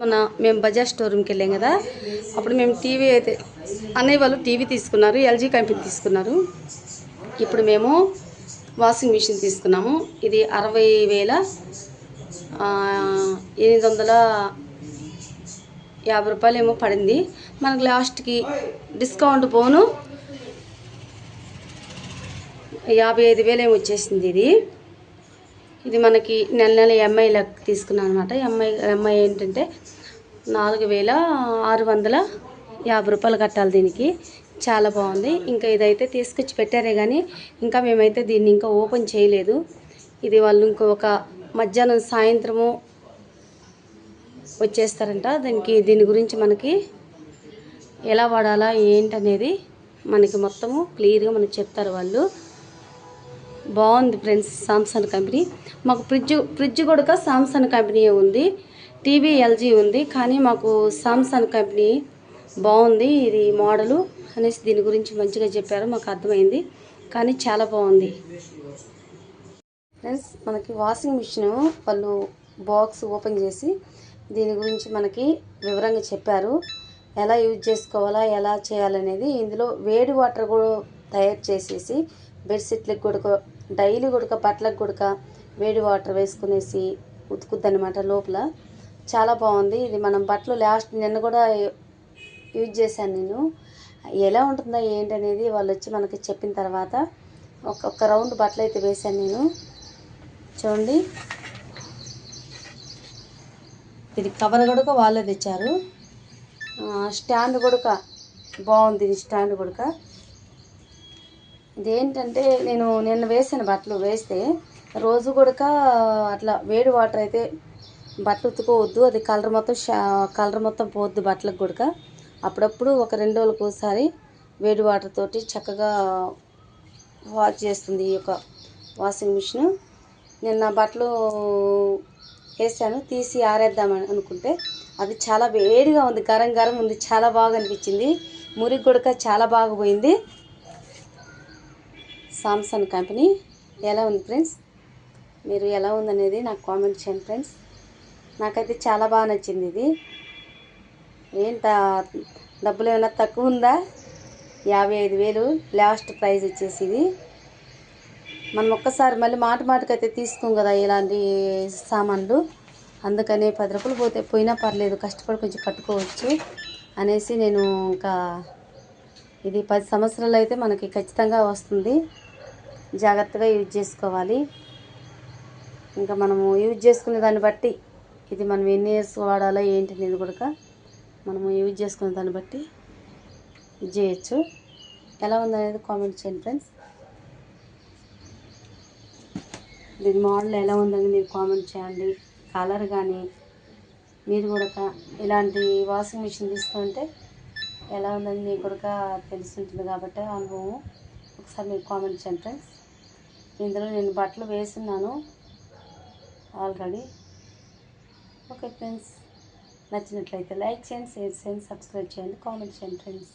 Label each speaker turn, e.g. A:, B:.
A: మొన్న మేము బజాజ్ స్టోర్ రూమ్కి వెళ్ళాం కదా, అప్పుడు మేము టీవీ అయితే అన్నయ్య వాళ్ళు టీవీ తీసుకున్నారు, ఎల్జీ కంపెనీ తీసుకున్నారు. ఇప్పుడు మేము వాషింగ్ మిషన్ తీసుకున్నాము. ఇది 60,850 రూపాయలు ఏమో పడింది మనకు. లాస్ట్కి డిస్కౌంట్ పోను 55,000 ఏమో వచ్చేసింది. ఇది మనకి నెల నెల ఎంఐలకు తీసుకున్నాను అనమాట. ఎంఐ ఏంటంటే 4,650 రూపాయలు కట్టాలి దీనికి. చాలా బాగుంది. ఇంకా ఇదైతే తీసుకొచ్చి పెట్టారే కానీ ఇంకా మేమైతే దీన్ని ఇంకా ఓపెన్ చేయలేదు. ఇది వాళ్ళు ఇంకొక మధ్యాహ్నం సాయంత్రము వచ్చేస్తారంట. దీని గురించి మనకి ఎలా వాడాలా ఏంటనేది మనకి మొత్తము క్లియర్గా మనకి చెప్తారు వాళ్ళు. బాగుంది ఫ్రెండ్స్ సామ్సంగ్ కంపెనీ. మాకు ఫ్రిడ్జ్ కూడా సామ్సంగ్ కంపెనీ ఉంది, టీవీ ఎల్జీ ఉంది, కానీ మాకు సామ్సంగ్ కంపెనీ బాగుంది ఇది మోడలు అనేసి దీని గురించి మంచిగా చెప్పారు, మాకు అర్థమైంది. కానీ చాలా బాగుంది ఫ్రెండ్స్. మనకి వాషింగ్ మిషన్ వాళ్ళు బాక్స్ ఓపెన్ చేసి దీని గురించి మనకి వివరంగా చెప్పారు, ఎలా యూజ్ చేసుకోవాలా ఎలా చేయాలనేది. ఇందులో వేడి వాటర్ కూడా తయారు చేసేసి బెడ్షీట్లకు కూడా డైలీ కూడా బట్టలకు కూడా వేడి వాటర్ వేసుకునేసి ఉతుకుద్ది అనమాట లోపల. చాలా బాగుంది ఇది. మనం బట్టలు నిన్న కూడా యూజ్ చేశాను నేను. ఎలా ఉంటుందా ఏంటనేది వాళ్ళు వచ్చి మనకి చెప్పిన తర్వాత ఒక్క రౌండ్ బట్టలు అయితే వేశాను నేను. చూడండి, ఇది కవర్ కూడా వాళ్ళే తెచ్చారు. స్టాండ్ కూడా బాగుంది. ఇది స్టాండ్ కూడా ఇదేంటంటే నేను నిన్న వేసాను బట్టలు. వేస్తే రోజు కూడా అట్లా వేడి వాటర్ అయితే బట్టలు ఉతుకోవద్దు, అది కలర్ మొత్తం పోద్దు బట్టలకు కూడా. అప్పుడప్పుడు ఒక 2 రోజులకు ఒకసారి వేడి వాటర్ తోటి చక్కగా వాష్ చేస్తుంది ఈ యొక్క వాషింగ్ మిషన్. నిన్న బట్టలు వేసాను, తీసి ఆరేద్దామని అనుకుంటే అది చాలా వేడిగా ఉంది, గరం ఉంది. చాలా బాగా అనిపించింది. మురికి కూడా చాలా బాగా పోయింది. సామ్సంగ్ కంపెనీ ఎలా ఉంది ఫ్రెండ్స్? మీరు ఎలా ఉందనేది నాకు కామెంట్ చేయండి ఫ్రెండ్స్. నాకైతే చాలా బాగా నచ్చింది ఇది. డబ్బులు ఏమైనా తక్కువ ఉందా? 55,000 లాస్ట్ ప్రైస్ వచ్చేసి ఇది. మనం ఒక్కసారి మళ్ళీ మాటకైతే తీసుకోం కదా ఇలాంటి సామాన్లు. అందుకని 10 రూపాయలు పోయినా పర్లేదు, కష్టపడి కొంచెం కట్టుకోవచ్చు అనేసి నేను ఇంకా ఇది 10 సంవత్సరాలు అయితే మనకి ఖచ్చితంగా వస్తుంది. జాగ్రత్తగా యూజ్ చేసుకోవాలి. ఇంకా మనము యూజ్ చేసుకునే దాన్ని బట్టి ఇది మనం ఎన్ని ఇయర్స్ వాడాలో ఏంటి అనేది కూడా మనము యూజ్ చేసుకునే దాన్ని బట్టి యూజ్ చేయొచ్చు. ఎలా ఉందనేది కామెంట్ చేయండి ఫ్రెండ్స్. దీని మోడల్ ఎలా ఉందని మీరు కామెంట్ చేయండి. కలర్ కానీ మీరు కూడా ఇలాంటి వాషింగ్ మిషన్ తీసుకుంటే ఎలా ఉందని మీకు కూడా తెలుస్తుంటుంది కాబట్టి అనుభవం ఒకసారి మీరు కామెంట్ చేయండి ఫ్రెండ్స్. ఇందులో నేను బట్టలు వేస్తున్నాను ఆల్రెడీ. ఓకే ఫ్రెండ్స్, నచ్చినట్లయితే లైక్ చేయండి, షేర్ చేయండి, సబ్స్క్రైబ్ చేయండి, కామెంట్ చేయండి ఫ్రెండ్స్.